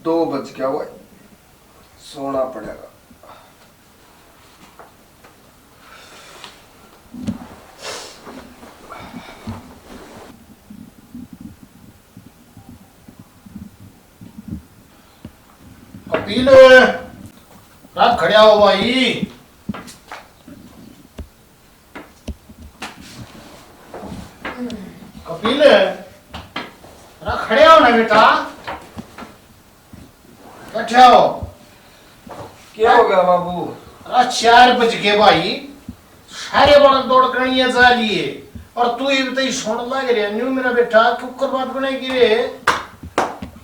2 बज गया हुआ है, सोना पड़ेगा। कपिल रात खड़िया हो भाई। कपिल रात खड़िया हो ना बेटा, बैठे हो। क्या हो गया बाबू? रात 4 बज गए भाई, सारे बड़ा दौड़ करनी जा लिए और तू ये बताई सुन लग रहा न्यू मेरा बेटा कुकर बात बनाएगी रे।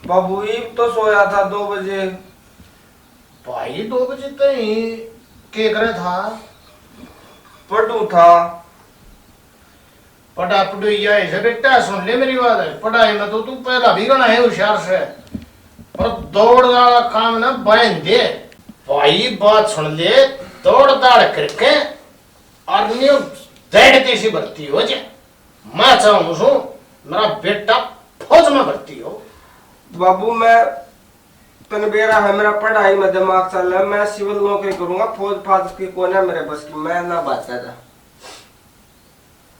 बाबू ये तो सोया था 2 बजे। भाई 2 बजे तक के करे था? पढ़ू था। पढ़ा पढ़ुइया ऐसे बेटा सुन ले मेरी बात है, पढ़ाई में तो तू पहला भी गना है होशियार से, और दौड़ वाला काम ना बहन दे। भाई बात सुन ले, दौड़ दाड़ करके और न्यू दौड़ती सी भर्ती हो जाए। मैं चाहूँ सू मेरा बेटा फौज में भर्ती हो। बाबू मैं तनबेरा है, मेरा पढ़ाई में दिमाग चल रहा है, मैं सिविल नौकरी करूंगा, फौज फाज की कौन है मेरे बस की, मैं ना बात था।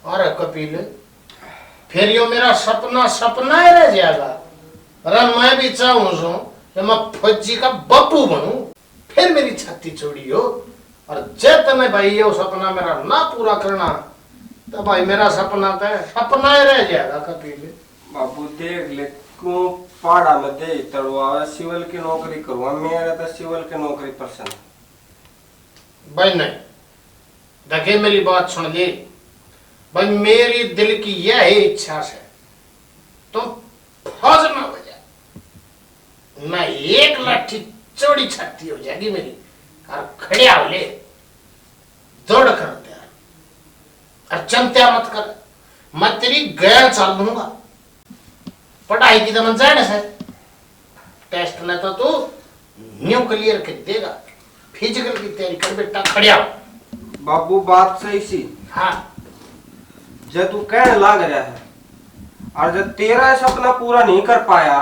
अरे कपिल फिर यो मेरा सपना सपना ही रह जाएगा। अरे मैं भी चाहूँ सू कि मैं फौजी का बप्पू बनूं, फिर मेरी छाती चौड़ी हो। और जब तक भाई ये सपना मेरा ना पूरा करना तो भाई मेरा सपना तो सपना ही रह जाएगा कपिल। बाबू देख ले क्यों पहाड़ा में दे तड़वा, सिविल की नौकरी करूंगा, मेरा तो सिविल की नौकरी पसंद। भाई नहीं देखिए मेरी बात सुन ले भाई, मेरी दिल की यह है इच्छा से तुम फौज में हो जाए, मैं एक लाठी चौड़ी छाती हो जाएगी मेरी और खड़िया हो ले दौड़ कर दे और चिंता मत कर, मैं तेरी गैर चाल दूंगा। पढ़ाई की तो मन जाए से टेस्ट में तो तू न्यू क्लियर कर देगा, फिजिकल की तैयारी कर बेटा, खड़िया हो। बाबू बात सही सी। हाँ जब तू कहने लग रहा है और जब तेरा सपना पूरा नहीं कर पाया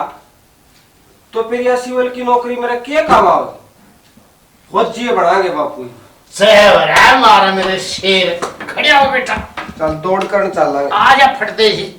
तो फिर यह सिविल की नौकरी मेरा क्या काम आओ, फौजी बढ़ाएंगे बापू। सहवर है मारा मेरे शेर, खड़िया हो बेटा। चल दौड़ कर चल रहा आजा फटते ही।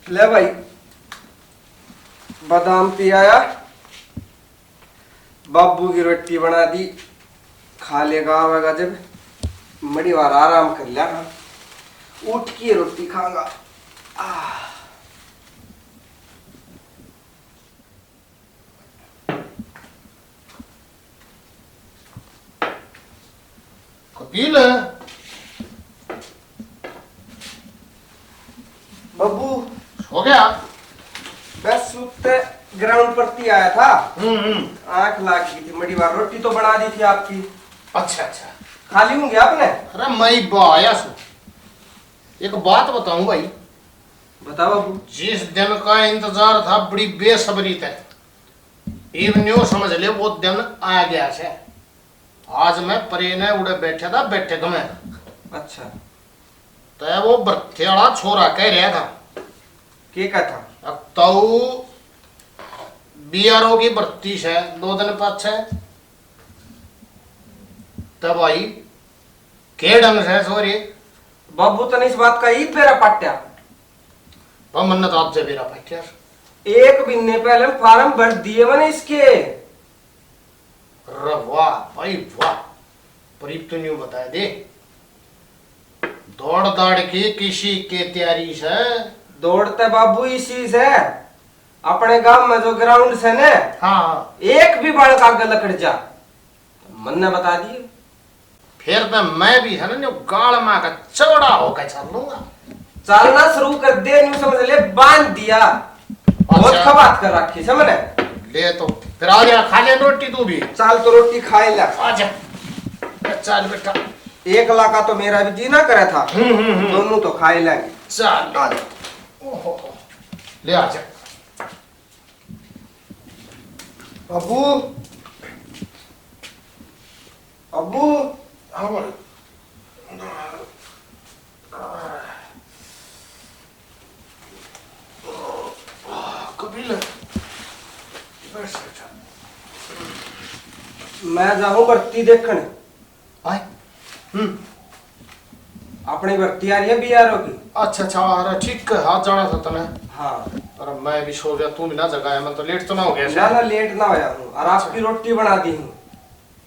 ले भाई बादाम पी आया, बाबू की रोटी बना दी, खा लेगा आवेगा जब मड़ी बार आराम कर लिया, उठ के रोटी खाऊंगा। कपिल बाबू हो गया? बस सुते ग्राउंड पर ती आया था, आंख लाग गई थी, मड़ी बार रोटी तो बना दी थी आपकी। अच्छा अच्छा खा ली होंगी आपने? अरे मैं आया सु एक बात बताऊं भाई, बताओ बाबू। जिस दिन का इंतजार था बड़ी बेसब्री तक, इवन न्यू समझ ले वो दिन आ गया से। आज मैं परेने उड़े बैठा था, बैठे तो मैं अच्छा, तो वो बर्थे वाला छोरा कह रहा था के का था? अब तो बीआरओ की भर्ती से 2 दिन पाछे, तब आई के ढंग से सोरी बाबू तने इस बात का ईद पेरा पाट्या। मन्नत आप जे मेरा पाट्या एक महीने पहले फार्म भर दिए मैंने इसके। वाह भाई वाह, पर तो न्यू बताया दे, दौड़ दाड़ की किसी के तैयारी से दौड़ते बाबू इसी से अपने गांव में जो ग्राउंड से ने, हाँ एक भी बालक आगे लकड़ जा मन ने बता दिए। फिर तो मैं भी है ना गाल माँ का चौड़ा होकर चल लूंगा। चलना शुरू कर दे, न्यू समझ ले, बांध दिया। बहुत अच्छा। खबात कर रखी समझ ले तो फिर आ जा, खा ले रोटी तू भी। चाल तो रोटी खाए ला। आजा चल बेटा, 1 लाख का तो मेरा भी जीना करे था। दोनों तो खाए लेंगे। चल आ जा। ओहो, ले आजा। अबू अबू हाँ बोल। कपिल मैं जाऊं भर्ती देखने। आए अपनी भर्ती आ रही है बीआरओ की। अच्छा अच्छा, अरे ठीक है, हाथ जाना था तने। हाँ, अरे मैं भी सो गया, तू भी ना जगाया, मैं तो लेट तो ना हो गया ना ना लेट ना होया हूँ और आपकी रोटी बना दी हूँ।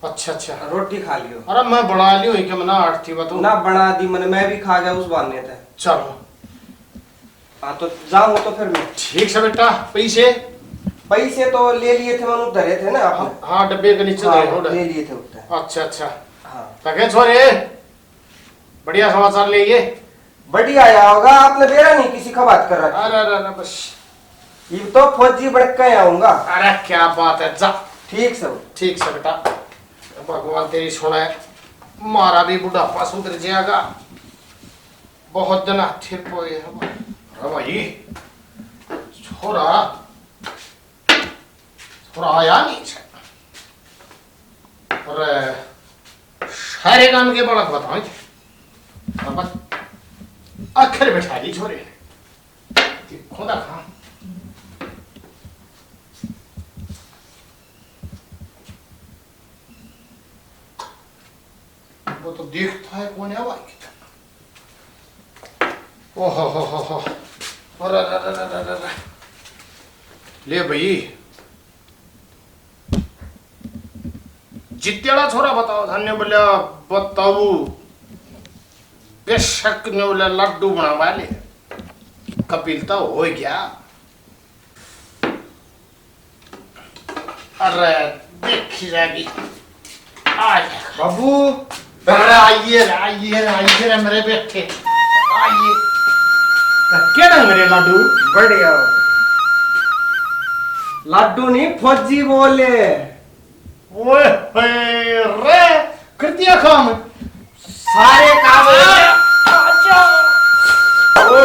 अच्छा अच्छा, रोटी खा लियो। अरे मैं बना ली हुई कि मैं ना आठ थी बतू ना बना दी मैंने, मैं भी खा गया उस बहाने थे। चलो हाँ तो जाऊँ तो फिर मैं। ठीक है बेटा, पैसे पैसे तो ले लिए थे, मैंने धरे थे ना आपने। हाँ डब्बे के नीचे हाँ, दे हो ले लिए थे उठे। अच्छा अच्छा, हाँ तके छोरे बढ़िया समाचार ले ये। बढ़िया आया होगा, आपने बेरा नहीं किसी का बात कर रहा। अरे अरे अरे बस, ये तो फौजी बढ़ के आऊंगा। अरे क्या बात है, जा ठीक सब। ठीक से बेटा, भगवान तेरी सुने, मारा भी बुढ़ापा सुधर जाएगा। बहुत दिन हाथी पोए है भाई। छोरा छोरा आया नहीं है। अरे सारे काम के बड़ा बताओ, आखिर बैठा दी छोरे ने, खुदा खा वो तो देखता है कौन है भाई। ओहो हो, अरे अरे अरे अरे अरे, ले भाई जित्याड़ा छोरा बताओ, धन्य बोलिया बताऊ बेशक ने बोले लड्डू बना वाले, कपिल तो हो गया। अरे देखी जाएगी आज बाबू अरे आइए रे मेरे बेटे, आइए क्या ढंग मेरे लाडू। बढ़िया। लाडू नहीं फौजी बोले। ओए रे कर दिया काम, सारे काम अच्छा ओ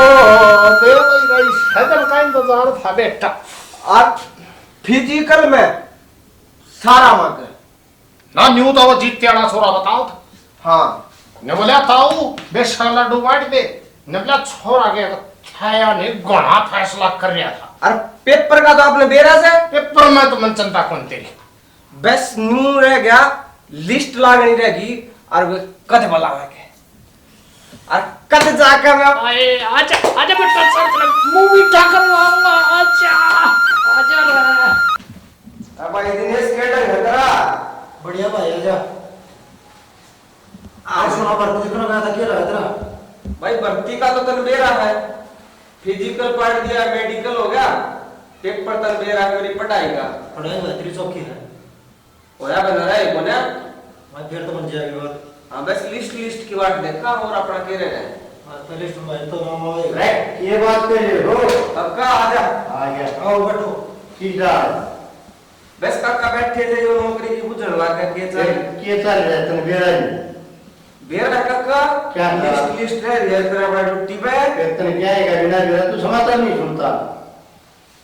तेरा भाई शक्ल का इंतजार था बेटा। और फिजिकल में सारा मगर ना न्यू तो वो जीत्याड़ा छोरा बताओ था। हाँ ने बोला ताऊ बेशक लड्डू बांट दे, ने बोला छोरा के छाया ने गणा फैसला कर रहा था। और पेपर का तो आपने बेरा से पेपर में तो मन चिंता कौन तेरी, बस न्यू रह गया, लिस्ट लागनी रहेगी और वे कद बुलावे और कद जाकर मैं आजा आजा बेटा, चल मूवी टाकर लाऊंगा, आजा आजा रे। अब भाई दिनेश केडा घटरा बढ़िया भाई आजा। आज सुना भर्ती देखने गया था, क्या रहा तेरा? भाई भर्ती का तो तन बेरा है, फिजिकल पढ़ दिया, मेडिकल हो गया, पेपर तन बेरा है मेरी पढ़ाई का। पढ़ाई में तेरी चौकी है, होया बन रहा है कोने। मैं फिर तो बन जाएगी बात। हाँ बस लिस्ट की बात देखा और अपना कह रहे हैं। आज पहले में तो नाम आएगा। राइट, ये बात कर ले रो। अब का आजा आ गया, आओ बैठो। ठीक है, बस काका बैठे थे जो नौकरी की बुझन लगा के चल ये चल रहा है तुम बेरा ही। बेरा काका क्या लिस्ट है ये तेरा बड़ा ड्यूटी पे वेतन क्या है बिना बेरा तू समाचार नहीं सुनता।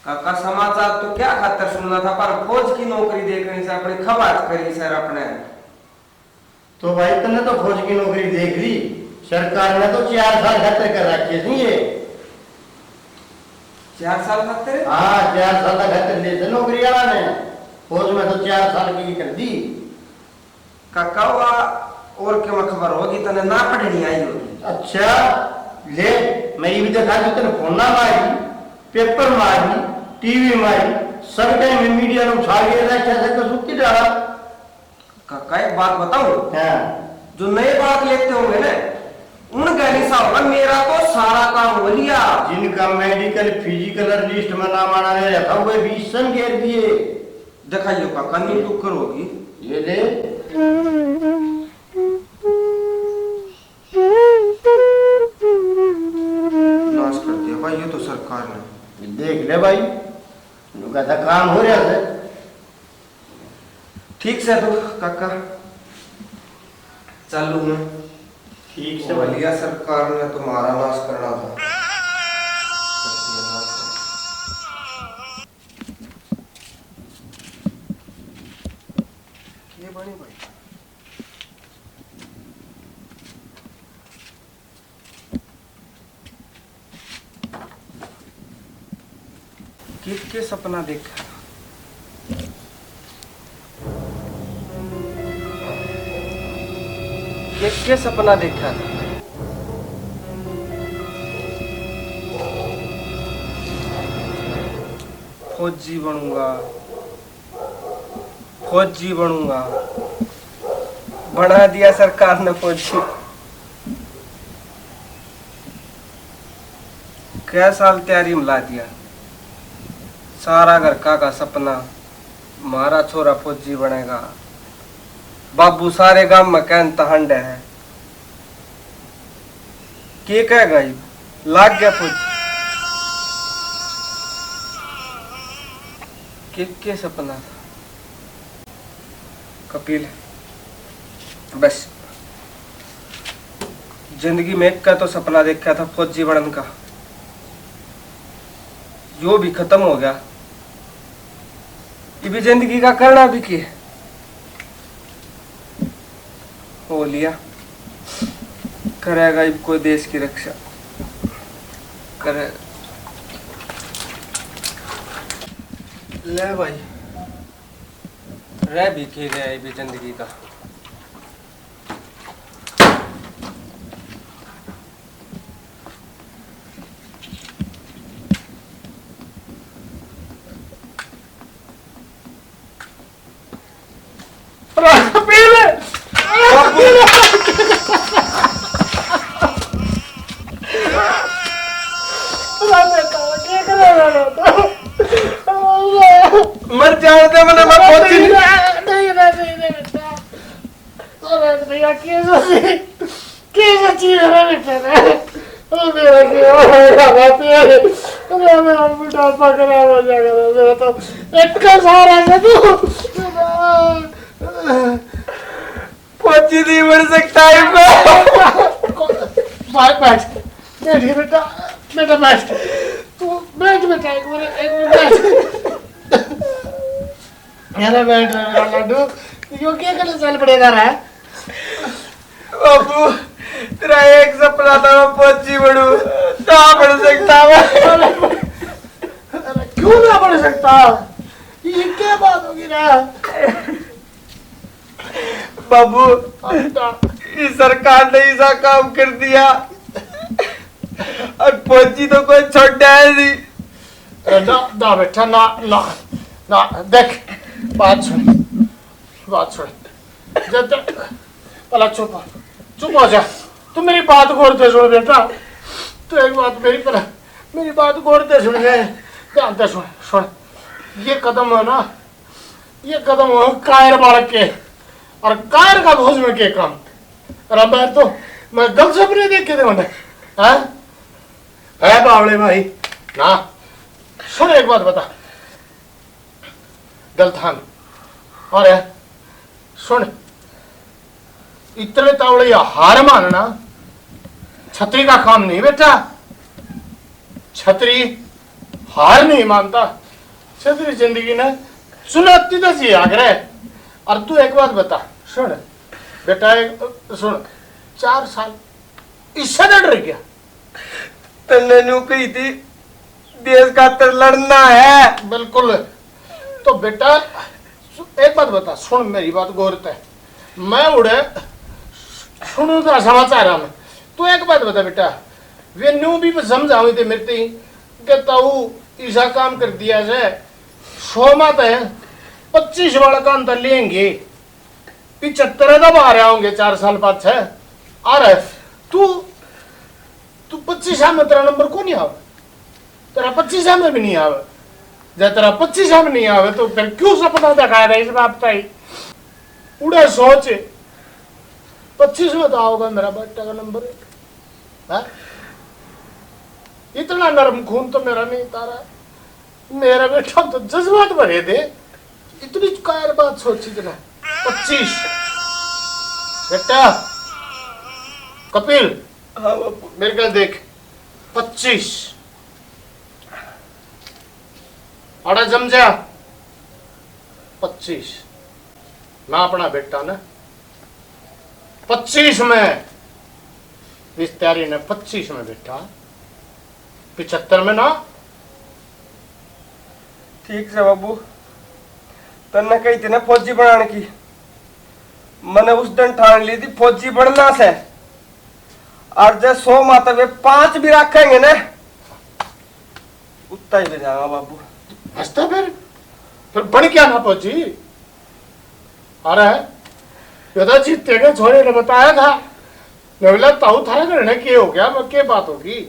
काका समाचार तो क्या खातर सुनना था पर फौज की नौकरी देखने से अपनी खबर करी सर अपने। तो भाई तूने तो फौज की नौकरी देख ली, सरकार ने तो 4 साल खातर कर रखे थे ये। 4 साल खातर? हाँ 4 साल का खातर ले थे नौकरी वाला ने, फौज में तो 4 साल की कर दी। काका वा और क्या खबर होगी तने ना पढ़नी आई होगी। अच्छा ले मैं भी देखा कि तेने फोन ना मारी, पेपर मारी, टीवी मारी, सब टाइम में मीडिया ने उछाल के रखा था कि सुत्ती डाला। काका एक बात बताऊं, हाँ जो नए बात लेते होंगे ना उनका ऐसा होगा मेरा तो सारा काम हो लिया। जिनका मेडिकल फिजिकल लिस्ट में नाम आना है था वो 20 सन घेर दिए। दिखाइयो काका नींद तो करोगी ये ले नाश कर दिया भाई ये तो सरकार ने। देख ले भाई, उनका था काम हो रहा था। ठीक से तो काका चालू में ठीक से बलिया सरकार ने तुम्हारा नाश करना था। ये बनी भाई किसके सपना देखा के सपना देखा था। फौजी बनूंगा, फौजी बनूंगा, बना दिया सरकार ने फौजी। क्या साल तैयारी में ला दिया, सारा घर का सपना हमारा छोरा फौजी बनेगा। बाबू सारे गांव में कहता हंड है के कहेगा लाग गया फौजी। के सपना था कपिल, बस जिंदगी में एक का तो सपना देखा था फौजी बनने का, जो भी खत्म हो गया। ये भी जिंदगी का करना भी किया हो लिया, करेगा अब कोई देश की रक्षा करे। ले भाई रह भी के गया ये भी जिंदगी का। मर जाते मैंने मैं पहुंची नहीं बेटा अरे भैया कैसे चीज है बेटा ओ मेरा क्या होगा तेरे अरे मेरा बेटा पकड़ा हो जाएगा मेरा तो इतना सारा है तू पहुंची नहीं मर सकता है बैठ बेटा बेटा बैठ तू बैठ बेटा एक मिनट बैठ मेरा बैठ रहा लड्डू यो क्या करने चल पड़ेगा रहा है बाबू तेरा एक सपना था मैं फौजी बनूं, ना बढ़ सकता मैं। अरे क्यों ना बढ़ सकता, ये क्या बात होगी ना बाबू इस सरकार ने ऐसा काम कर दिया और फौजी तो कोई छोटा है नहीं। ना ना बेटा ना ना ना देख बात सुन जब तक पहला चुप हो जा। तू मेरी बात गौर से सुन बेटा, तो एक बात मेरी बात गौर से सुन गए, ध्यान से सुन ये कदम है ना, ये कदम हो कायर बालक के और कायर का भोज में के काम। अरे मैं गल सपने देख के दे है बावड़े भाई ना। सुन एक बात बता गलथान और है सुन इतने तावड़े हार मानना छतरी का काम नहीं बेटा। छतरी हार नहीं मानता। छतरी जिंदगी ने चुनौती तो जी आग्रह। और तू एक बात बता, सुन बेटा, सुन, 4 साल इससे न डर गया? तन्ने न्यू कही थी देश खातर लड़ना है। बिल्कुल। तो बेटा एक बात बता, सुन मेरी बात गौर से। मैं उड़े सुनू तो समाचार है। तू एक बात बता बेटा, वे न्यू भी समझावी थे मेरे ती कि ताऊ ऐसा काम कर दिया जाए 100 मत है 25 वाला का अंतर लेंगे, 75 दब आ रहे होंगे 4 साल बाद से। अरे तू 25 में तेरा नंबर को नहीं आवे, तेरा 25 में भी नहीं आवे। जब तेरा 25 में नहीं आवे तो फिर क्यों सपना दिखाएगा इस बात का ही? उड़े सोच 25 में तो आओगा मेरा बेटा का नंबर 1। है? इतना नरम खून तो मेरा नहीं तारा। मेरा बेटा तो जज्बात भरे थे। इतनी कायर बात सोची तना 25। बेटा कपिल, हाँ बापू। मेरे को देख 25 अड़ा जमजा 25। मैं अपना बेटा ना 25 में, इस तैयारी ने 25 में बेटा, 75 में ना। ठीक से बाबू, तन्ने कही थी ना फौजी बनाने की, मैंने उस दिन ठान ली थी फौजी बनना से। और जब 100 माता वे 5 भी रखेंगे ना उतना ही ले जाऊंगा बाबू। हंसता फिर बन क्या ना फौजी? अरे ये तो जीते के छोरे ने बताया था। मैं बोला ताऊ थारा करने के हो गया, मैं क्या बात होगी?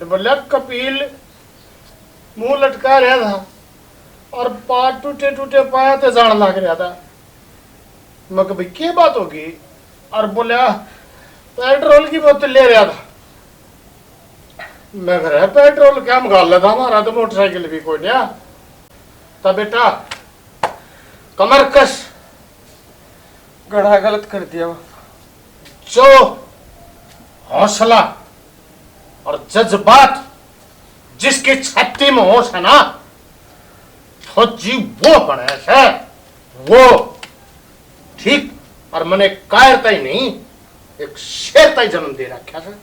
बोला कपिल मुंह लटका रहा था और पार टूटे टूटे पाया तो जान लग रहा था। मैं कभी क्या बात होगी? और बोला पेट्रोल की बोतल ले रहा था। मैं कह पेट्रोल क्या मंगा लेता, हमारा तो मोटरसाइकिल भी कोई नहीं। तब बेटा कमर कस, गड़ा गलत कर दिया बाबू। जो हौसला और जज्बात जिसकी छाती में होश है ना, फौजी वो बने है वो। ठीक। और मैंने कायरता ही नहीं, एक शेरता ही जन्म दे रखा था।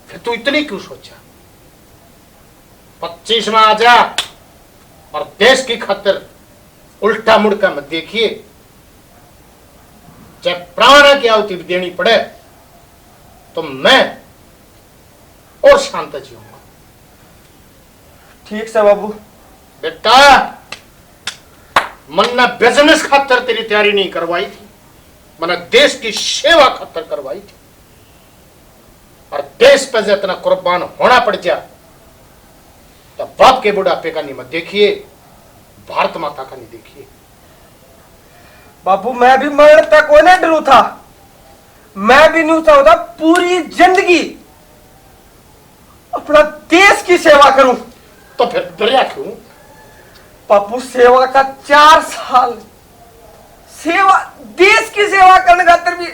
फिर तू इतनी क्यों सोचा? 25 में आ जा और देश की खातिर उल्टा मुड़का मत देखिए। चाहे प्राण की आहुति भी देनी पड़े तो मैं और शांत जीऊंगा। ठीक से बाबू। बेटा मैंने बिजनेस खातर तेरी तैयारी नहीं करवाई थी, मैंने देश की सेवा खातर करवाई थी। और देश पे जो इतना कुर्बान होना पड़ जाए तो बाप के बुढ़ापे का नहीं मत देखिए, भारत माता का नहीं देखिए। बाबू मैं भी मरण तक वो नहीं डरू था। मैं भी नहीं चाहता पूरी जिंदगी अपना देश की सेवा करूं। तो फिर डरिया क्यों? बापू सेवा का 4 साल सेवा, देश की सेवा करने खातिर भी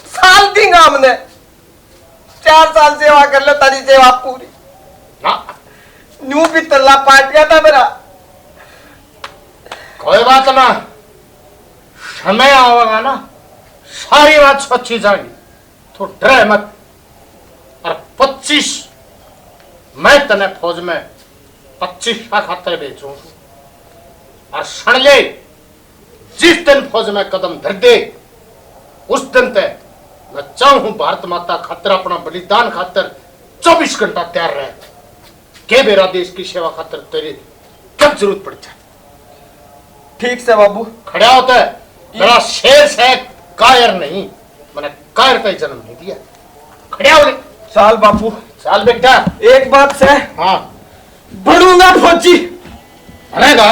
साल देंगे हमने। 4 साल सेवा कर लो तारी सेवा पूरी। न्यू भी तल्ला पाट गया था मेरा। कोई बात ना, समय आवेगा ना सारी बात सच्ची जाएगी, तो डर मत। और 25 मैं तने फौज में 25 का खातर बेचूं। और सुन ले, जिस दिन फौज में कदम धर दे उस दिन तक मैं चाहूं भारत माता खातर अपना बलिदान खातर 24 घंटा तैयार रहे के मेरा देश की सेवा खातर तेरी कब जरूरत पड़ जाए। ठीक से बाबू। खड़ा होता है मेरा शेर से कायर नहीं, मैंने कायर का ही जन्म नहीं दिया। खड़े हो ले। चाल बापू। चाल बेटा। एक बात से हाँ बनूंगा फौजी। बनेगा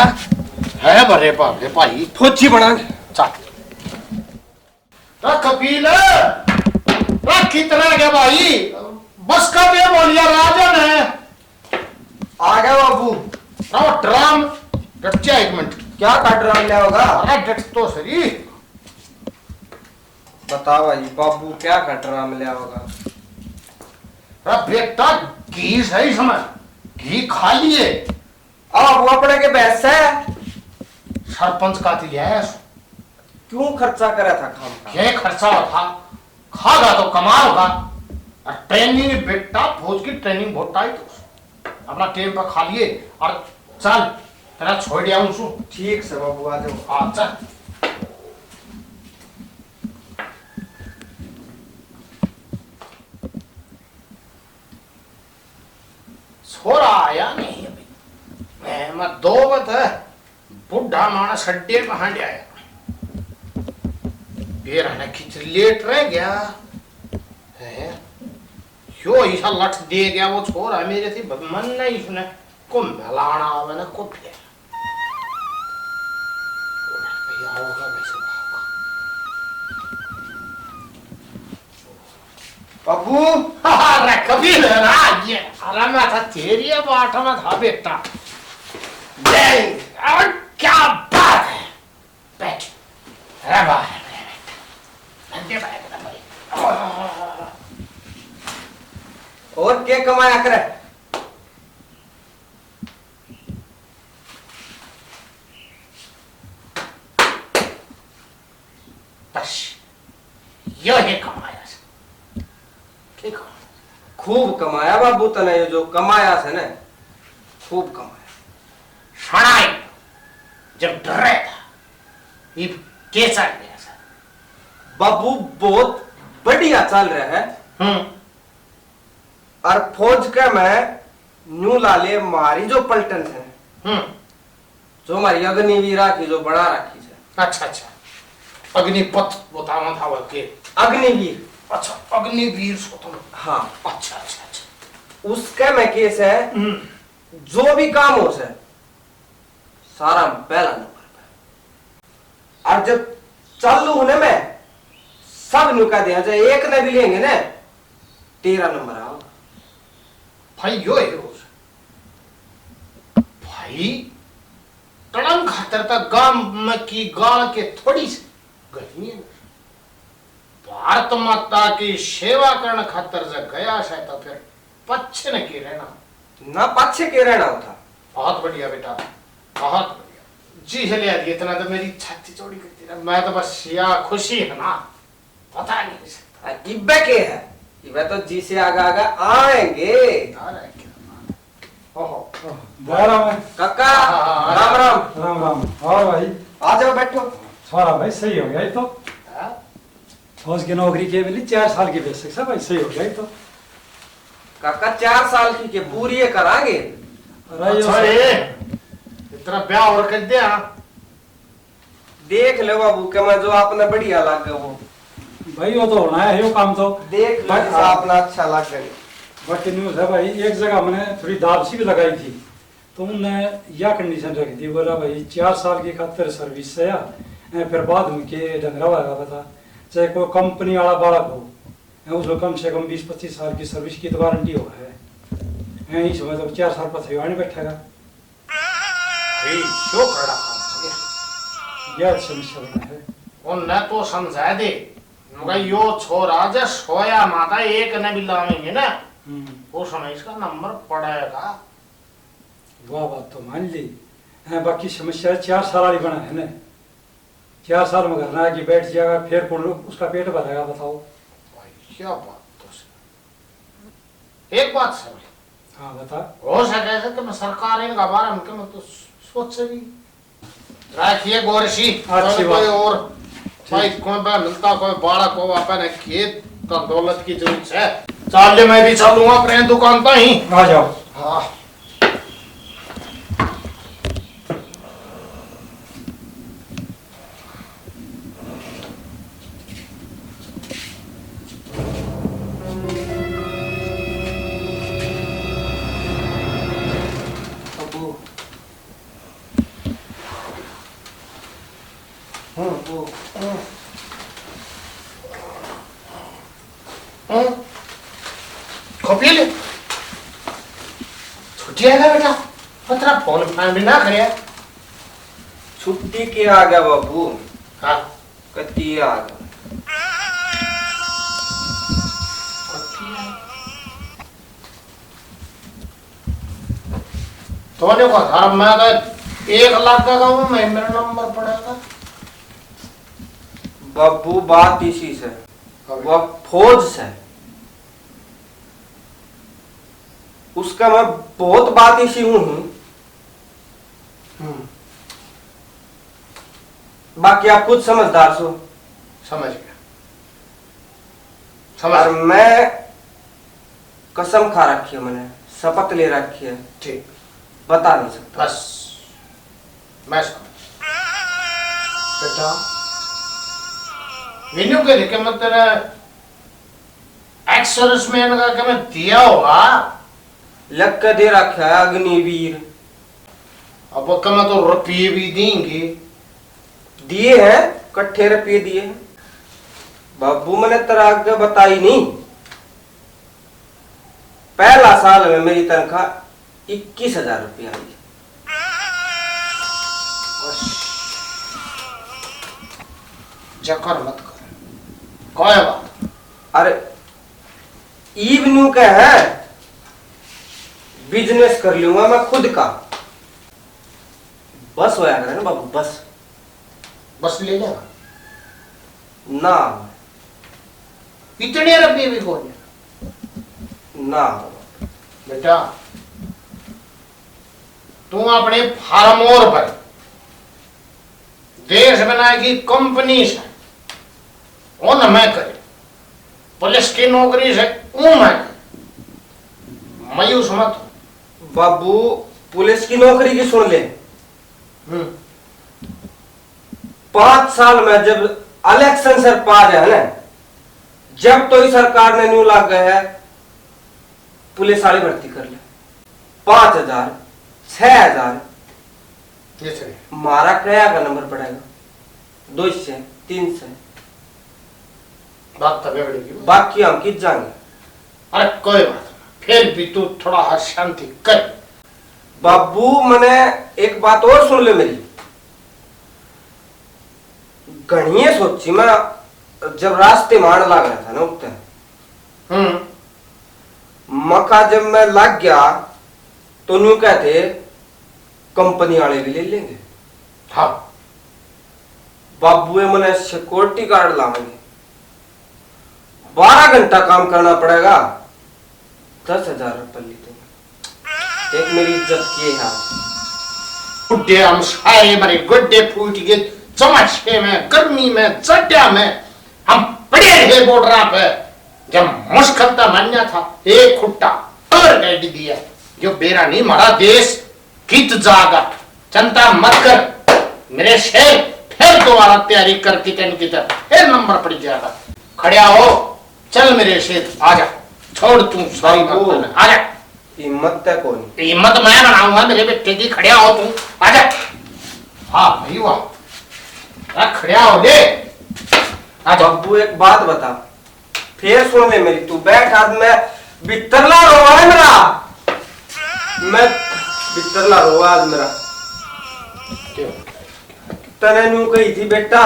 है बरे बाबे भाई, फौजी बनाएंगे। चल कपिल कितना गया भाई, बस का ये बोलिया राजन है। आ गया बाबू। ड्राम डट जा 1 मिनट। क्या काट रहा लिया होगा? अरे डट तो सही। बताओ भाई बाबू क्या कटरा मिला होगा। अरे बेटा घी सही समझ, घी खा लिए। अब वो अपने के बैस है सरपंच का लिया है, क्यों खर्चा करा था खाम का? क्या खर्चा था, खागा तो कमाल होगा। और ट्रेनिंग बेटा फौज की ट्रेनिंग बहुत टाइट हो, अपना टेम पर खा लिए और चल तेरा छोड़ दिया हूं। ठीक से बाबू आ जाओ। अच्छा छोरा आया नहीं अभी, मैं 2 बजे बुढ़ा मानस अड्डे में हांड आया, फिर है खिच लेट रह गया है। यो ऐसा लठ दे गया वो छोरा मेरे थी मन नहीं सुने को मलाना आवे ना को फिर बाबू अरे कभी ना ये अरे मैं था तेरी बाट में था बेटा। और क्या बात है, बैठ। अरे वाह और क्या कमाया करे? बस यो ही कमाया ठीक है। खूब कमाया बाबू तने, ये जो कमाया से ने खूब कमाया। शनाई जब डरे था ये कैसा गया सर? बाबू बहुत बढ़िया चल रहा है। और फौज के में न्यू लाले मारी जो पलटन है, जो हमारी अग्निवीरा की जो बना रखी है। अच्छा अच्छा अग्निपथ बताना था वह के अग्निवीर। अच्छा अग्निवीर सो तुम। हाँ अच्छा अच्छा अच्छा उसके में केस है, जो भी काम हो से सारा पहला नंबर पे। और जब चालू होने में सब नुका दिया जाए, एक ने भी लेंगे ना 13 नंबर आओ भाई। यो है रोज भाई तड़म खातर तक गांव में की गाल के थोड़ी सी गर्मी है। भारत माता की सेवा करने खातर जब गया है तो फिर पच्छे न की रहना ना पीछे के रहना था। बहुत बढ़िया बेटा बहुत बढ़िया जी चलिए इतना तो मेरी छाती चौड़ी करती रहा। मैं तो बस या खुशी है ना पता नहीं सकता। इब्बे के है, इब्बे तो जी से आगा आगा आएंगे। अरे क्या ओहो राम है। काका राम राम। राम राम। और भाई आ जाओ बैठो। सारा भाई सही हो गया ये तो। हाँ? फौज की नौकरी के मिली 4 साल की बेसिक सब भाई सही हो गया ये तो। काका 4 साल की के पूरी ये करांगे। अच्छा ये इतना ब्याह और कर दिया। देख लो बाबू के मैं जो आपने बढ़िया लग गया वो भाई वो तो होना है यो काम तो। देख लो भाई, जैसा अपना अच्छा लग गया। बाकी न्यूज है भाई, एक जगह मैंने थोड़ी दाब सी भी लगाई थी तो उनने यह कंडीशन रखी थी, बोला भाई 4 साल की खातिर सर्विस से या फिर बाद में के डंगरा वाला पता चाहे कोई कंपनी वाला बालक हो उसको कम से कम 20-25 साल की सर्विस की तो गारंटी हो है। इस समय तो 4 साल पर नहीं बैठेगा। भाई क्यों कर रहा है? यह समस्या बना है। उनने तो समझा दे मगर यो छोरा जे सोया माता एक ने भी लावेंगे ना वो समय इसका नंबर पड़ेगा। वाह बात तो मान ली है। बाकी समस्या 4 साल वाली बना है ना, 4 साल में करना है कि बैठ जाएगा फिर कौन उसका पेट भरेगा बताओ। क्या बात तो सही। एक बात समझ हाँ बता। हो सके कि मैं सरकार इनका बारे में मैं तो सोच सकी राखिए गोरशी अच्छी कोई बात। और भाई कोई बा मिलता कोई बड़ा को अपने खेत का दौलत की जरूरत है। चल मैं भी चलूंगा अपने दुकान पर ही। आ जाओ। हाँ कॉपी ले छुट्टी है बेटा पत्रा फोन फान भी ना करे। छुट्टी के आ गया बाबू। हाँ कती आ गया। सोने को धर्म में तो 1 लाख का हूँ मैं, मेरा नंबर पड़ेगा। बाबू बात इसी से, वह फौज से, उसका मैं बहुत बात इसी हूं। बाकी आप खुद समझदार सो। समझ गया, और समझ। मैं कसम खा रखी है, मैंने शपथ ले रखी है, ठीक, बता नहीं सकता। बस मैं समझ। बेटा विनू के देखे मत तेरा एक्स सर्विसमैन का क्या मैं दिया होगा। लग के दे रखा है अग्निवीर। अब वो कम तो रुपये भी देंगे। दिए हैं, कट्ठे रुपये दिए हैं बाबू। मैंने तेरा आगे बताई नहीं, पहला साल में मेरी तनख्वाह 21,000 रुपया आई। जकर मत कर, कोई बात। अरे इवन्यू का है, बिजनेस कर लूंगा मैं खुद का। बस होया करे ना बाबू, बस बस ले जाएगा ना, इतने रुपये भी हो जाए ना। बेटा तू अपने फार्म और पर देश बनाएगी कंपनी से, वो न मैं करे। पुलिस की नौकरी से वो मैं करे। मायूस मत हो। बाबू पुलिस की नौकरी की सुन ले। 5 साल में जब इलेक्शन सर पा जाए ना, जब तो ही सरकार ने न्यू लाग गया है पुलिस वाली भर्ती कर ले। 5,000 6,000 मारा क्या का नंबर पड़ेगा, 2 से 3 से। बात तो बिगड़ेगी। बाकी हम कित जाएंगे। अरे कोई बात नहीं, फिर भी तू थोड़ा शांति कर। बाबू मैंने एक बात और सुन ले मेरी। गणिये सोची मैं जब रास्ते मार लग रहा था ना उठते मका, जब मैं लग गया तो न्यू कहते कंपनी वाले भी ले लेंगे। हाँ बाबू मैंने सिक्योरिटी गार्ड लाएंगे, 12 घंटा काम करना पड़ेगा, 10,000 रुपये लेते। एक मेरी इज्जत की है। गुड्डे हम सारे बड़े गुड्डे फूट गए, चमचे में, गर्मी में, चड्डा में हम पड़े रहे बॉर्डर पे। जब मुश्किल था मरना था, एक खुट्टा और गाड़ी दिया, जो बेरा नहीं मरा देश कित जागा। चिंता मत कर मेरे शेर, फिर दोबारा तैयारी करके की तरह फिर नंबर पड़ जाएगा। खड़ा हो, चल मेरे शेर, आजा, छोड़ तू सारी बात, आजा। हिम्मत है कौन? हिम्मत मैं बनाऊंगा मेरे बेटे की। खड़ा हो तू, आजा। हाँ भाई वाह, खड़ा हो ले। बाबू एक बात बता, फिर सुन ले मेरी। तू बैठ, आज मैं बितरला रोवा है मेरा, मैं बितरला रोवा आज मेरा। तने न्यू कही थी बेटा,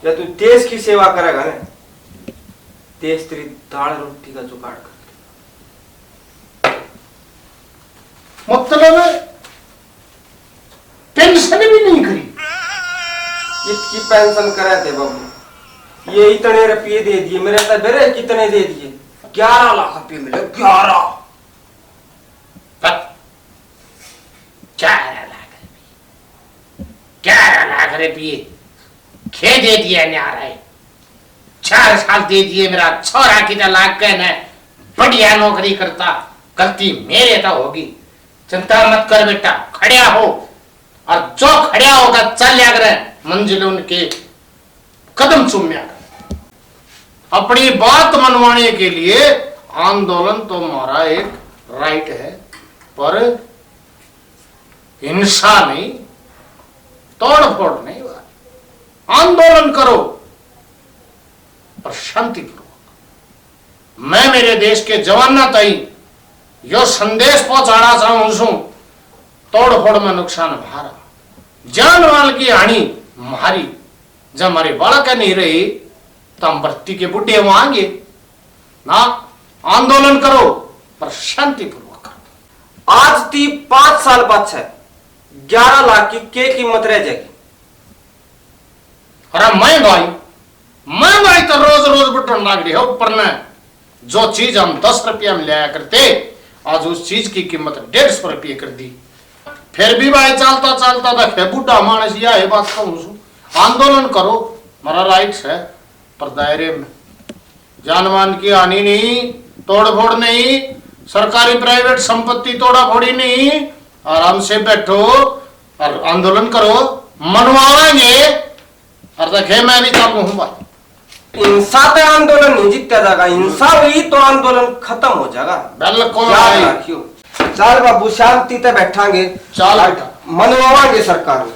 या तू देश की सेवा करेगा ना, देश तेरी दाल रोटी का जुगाड़ कर। मतलब पेंशन भी नहीं करी। इसकी पेंशन करे थे बाबू, ये इतने रुपये दे दिए मेरे साथ। मेरे कितने दे दिए? 11 लाख रुपये मिले। 11 लाख रुपये खे दे दिया न्यारा है। 4 साल दे दिए। मेरा छोरा कितना लाख का न बढ़िया नौकरी करता, गलती मेरे तो होगी। चिंता मत कर बेटा, खड़ा हो, और जो खड़ा होगा चल कर मंजिल उनके कदम चूम्या कर। अपनी बात मनवाने के लिए आंदोलन तो हमारा एक राइट है, पर हिंसा नहीं, तोड़फोड़ नहीं। आंदोलन करो पर शांतिपूर्वक। मैं मेरे देश के जवाना ताई यो संदेश पहुंचाना चाहूं छू, तोड़फोड़ में नुकसान हमारा, जान माल की हानि हमारी। जब हमारे बालक नहीं रही तो हम भर्ती के बुढ़े वहां ना। आंदोलन करो पर शांतिपूर्वक करो। आज ती 5 साल बाद है 11 लाख की के कीमत रह जाएगी। अरे महंगाई तो रोज रोज बढ़ने लग रही है। ऊपर ने जो चीज हम 10 रुपया में लिया करते, आज उस चीज की कीमत 150 रुपये कर दी। फिर भी भाई चलता चलता देखे बुढ़ा मानस या है बात कहूँ, आंदोलन करो, हमारा राइट्स है, पर दायरे में जानवान की हानि नहीं, तोड़फोड़ नहीं, सरकारी प्राइवेट संपत्ति तोड़ा फोड़ी नहीं, आराम से बैठो और आंदोलन करो, मनवाएंगे। और देखे मैं भी चालू हूं भाई। हिंसा से आंदोलन नहीं जीता जाएगा, हिंसा हुई तो आंदोलन खत्म हो जाएगा। बिल्कुल याद भाई। रखियो। चल बाबू शांति से बैठांगे, चल बेटा। मनवाएंगे सरकार में।